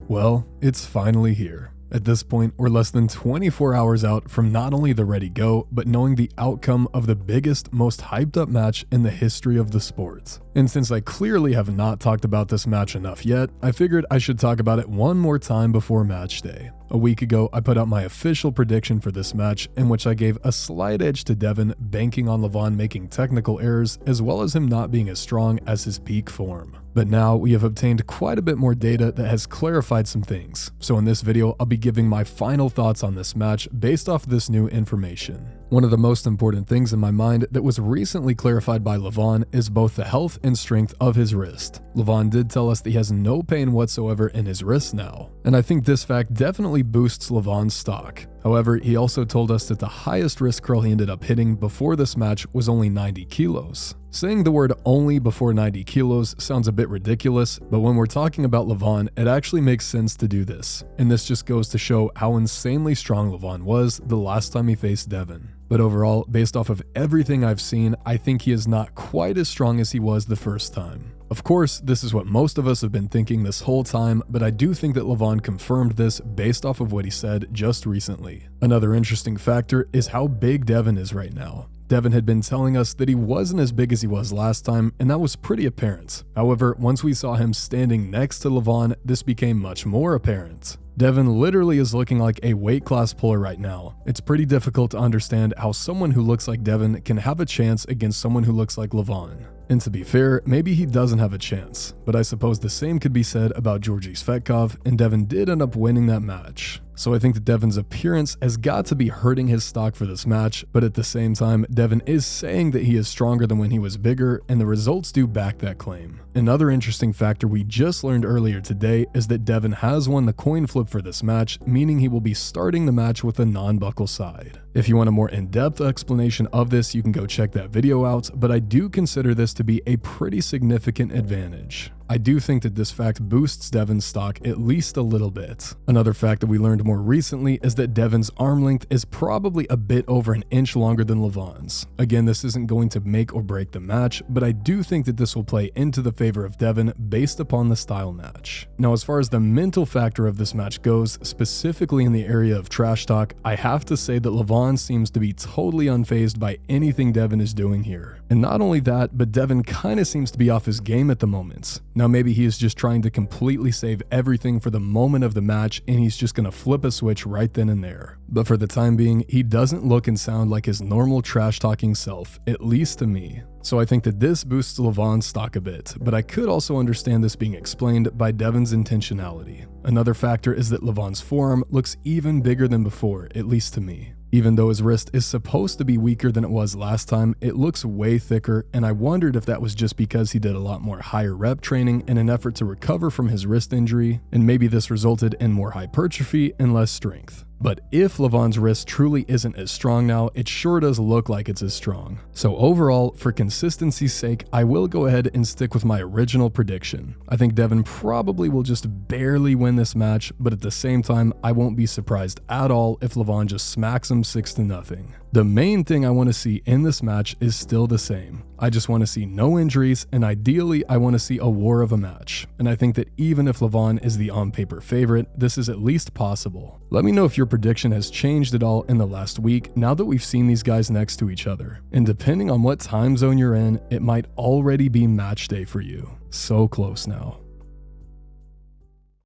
Well, it's finally here. At this point, we're less than 24 hours out from not only the ready go, but knowing the outcome of the biggest, most hyped up match in the history of the sport. And since I clearly have not talked about this match enough yet, I figured I should talk about it one more time before match day. A week ago, I put out my official prediction for this match, in which I gave a slight edge to Devon, banking on LEVAN making technical errors, as well as him not being as strong as his peak form. But now we have obtained quite a bit more data that has clarified some things. So in this video, I'll be giving my final thoughts on this match based off this new information. One of the most important things in my mind that was recently clarified by LEVAN is both the health and strength of his wrist. LEVAN did tell us that he has no pain whatsoever in his wrist now, and I think this fact definitely boosts LEVAN's stock. However, he also told us that the highest wrist curl he ended up hitting before this match was only 90 kilos. Saying the word only before 90 kilos sounds a bit ridiculous, but when we're talking about LEVAN, it actually makes sense to do this. And this just goes to show how insanely strong LEVAN was the last time he faced Devon. But overall, based off of everything I've seen, I think he is not quite as strong as he was the first time. Of course, this is what most of us have been thinking this whole time, but I do think that LEVAN confirmed this based off of what he said just recently. Another interesting factor is how big Devon is right now. Devon had been telling us that he wasn't as big as he was last time, and that was pretty apparent. However, once we saw him standing next to LEVAN, this became much more apparent. Devon literally is looking like a weight class puller right now. It's pretty difficult to understand how someone who looks like Devon can have a chance against someone who looks like LEVAN. And to be fair, maybe he doesn't have a chance, but I suppose the same could be said about Georgi Tsvetkov, and Devon did end up winning that match. So I think that Devon's appearance has got to be hurting his stock for this match, but at the same time, Devon is saying that he is stronger than when he was bigger, and the results do back that claim. Another interesting factor we just learned earlier today is that Devon has won the coin flip for this match, meaning he will be starting the match with a non-buckle side. If you want a more in-depth explanation of this, you can go check that video out, but I do consider this to be a pretty significant advantage. I do think that this fact boosts Devon's stock at least a little bit. Another fact that we learned more recently is that Devon's arm length is probably a bit over an inch longer than LEVAN's. Again, this isn't going to make or break the match, but I do think that this will play into the favor of Devon based upon the style match. Now, as far as the mental factor of this match goes, specifically in the area of trash talk, I have to say that LEVAN seems to be totally unfazed by anything Devon is doing here. And not only that, but Devon kinda seems to be off his game at the moment. Now maybe he is just trying to completely save everything for the moment of the match, and he's just gonna flip a switch right then and there. But for the time being, he doesn't look and sound like his normal trash talking self, at least to me. So I think that this boosts LEVAN's stock a bit, but I could also understand this being explained by Devon's intentionality. Another factor is that LEVAN's forearm looks even bigger than before, at least to me. Even though his wrist is supposed to be weaker than it was last time, it looks way thicker, and I wondered if that was just because he did a lot more higher rep training in an effort to recover from his wrist injury, and maybe this resulted in more hypertrophy and less strength. But if LEVAN's wrist truly isn't as strong now, it sure does look like it's as strong. So overall, for consistency's sake, I will go ahead and stick with my original prediction. I think Devon probably will just barely win this match, but at the same time, I won't be surprised at all if LEVAN just smacks him 6-0. The main thing I want to see in this match is still the same. I just want to see no injuries, and ideally I want to see a war of a match. And I think that even if LEVAN is the on-paper favorite, this is at least possible. Let me know if your prediction has changed at all in the last week now that we've seen these guys next to each other. And depending on what time zone you're in, it might already be match day for you. So close now.